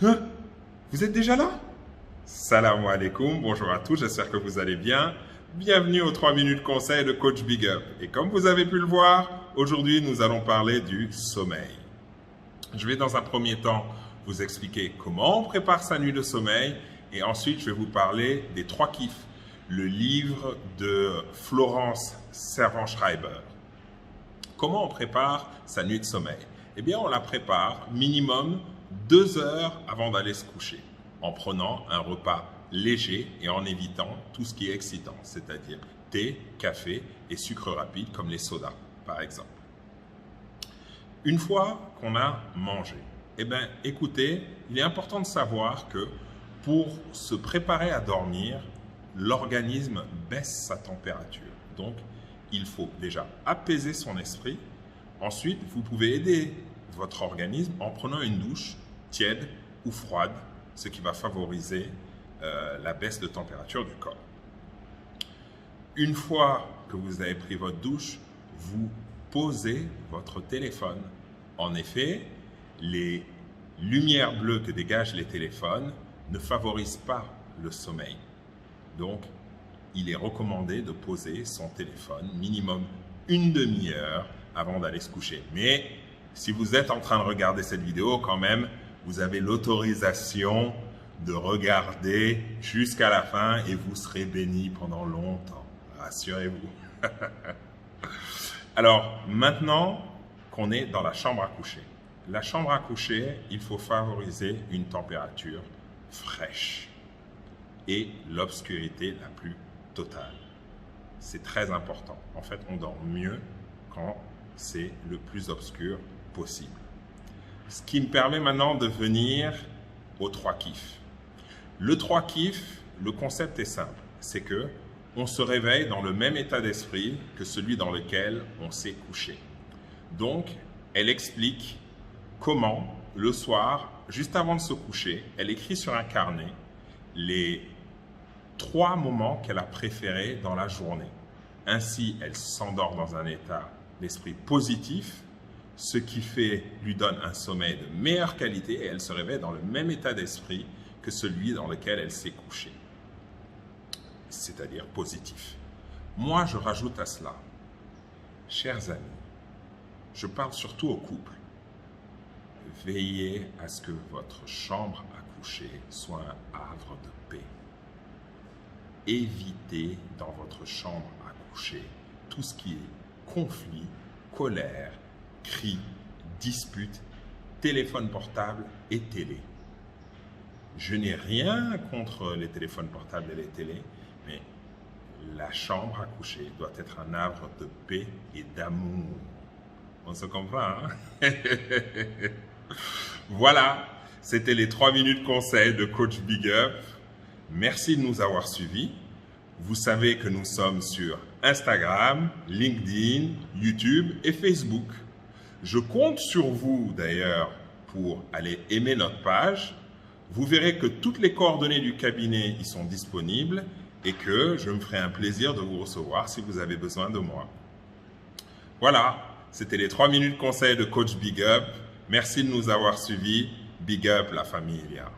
Hein? Vous êtes déjà là? Salam alaikum, bonjour à tous, j'espère que vous allez bien. Bienvenue aux 3 minutes conseil de Coach Big Up. Et comme vous avez pu le voir, aujourd'hui nous allons parler du sommeil. Je vais dans un premier temps vous expliquer comment on prépare sa nuit de sommeil et ensuite je vais vous parler des 3 kiffs, le livre de Florence Servan-Schreiber. Comment on prépare sa nuit de sommeil? Eh bien, on la prépare minimum 2 heures avant d'aller se coucher, en prenant un repas léger et en évitant tout ce qui est excitant, c'est-à-dire thé, café et sucre rapide comme les sodas, par exemple. Une fois qu'on a mangé, eh bien, écoutez, il est important de savoir que pour se préparer à dormir, l'organisme baisse sa température. Donc, il faut déjà apaiser son esprit. Ensuite, vous pouvez aider votre organisme en prenant une douche tiède ou froide, ce qui va favoriser la baisse de température du corps. Une fois que vous avez pris votre douche, vous posez votre téléphone. En effet, les lumières bleues que dégagent les téléphones ne favorisent pas le sommeil. Donc, il est recommandé de poser son téléphone minimum une demi-heure avant d'aller se coucher. Mais si vous êtes en train de regarder cette vidéo, quand même, vous avez l'autorisation de regarder jusqu'à la fin et vous serez béni pendant longtemps. Rassurez-vous. Alors, maintenant qu'on est dans la chambre à coucher. La chambre à coucher, il faut favoriser une température fraîche et l'obscurité la plus totale. C'est très important. En fait, on dort mieux quand c'est le plus obscur possible. Ce qui me permet maintenant de venir aux 3 kiffs. Le 3 kiffs, le concept est simple. C'est que on se réveille dans le même état d'esprit que celui dans lequel on s'est couché. Donc, elle explique comment, le soir, juste avant de se coucher, elle écrit sur un carnet les 3 moments qu'elle a préférés dans la journée. Ainsi, elle s'endort dans un état d'esprit positif, ce qui lui donne un sommeil de meilleure qualité et elle se réveille dans le même état d'esprit que celui dans lequel elle s'est couchée, c'est-à-dire positif. Moi, je rajoute à cela, chers amis, je parle surtout aux couples, veillez à ce que votre chambre à coucher soit un havre de paix. Évitez dans votre chambre à coucher tout ce qui est conflit, colère, cris, disputes, téléphone portable et télé. Je n'ai rien contre les téléphones portables et les télés, mais la chambre à coucher doit être un havre de paix et d'amour. On se comprend, hein? Voilà, c'était les 3 minutes conseils de Coach Big Up. Merci de nous avoir suivis. Vous savez que nous sommes sur Instagram, LinkedIn, YouTube et Facebook. Je compte sur vous d'ailleurs pour aller aimer notre page. Vous verrez que toutes les coordonnées du cabinet y sont disponibles et que je me ferai un plaisir de vous recevoir si vous avez besoin de moi. Voilà, c'était les 3 minutes conseils de Coach Big Up. Merci de nous avoir suivis. Big Up la familia.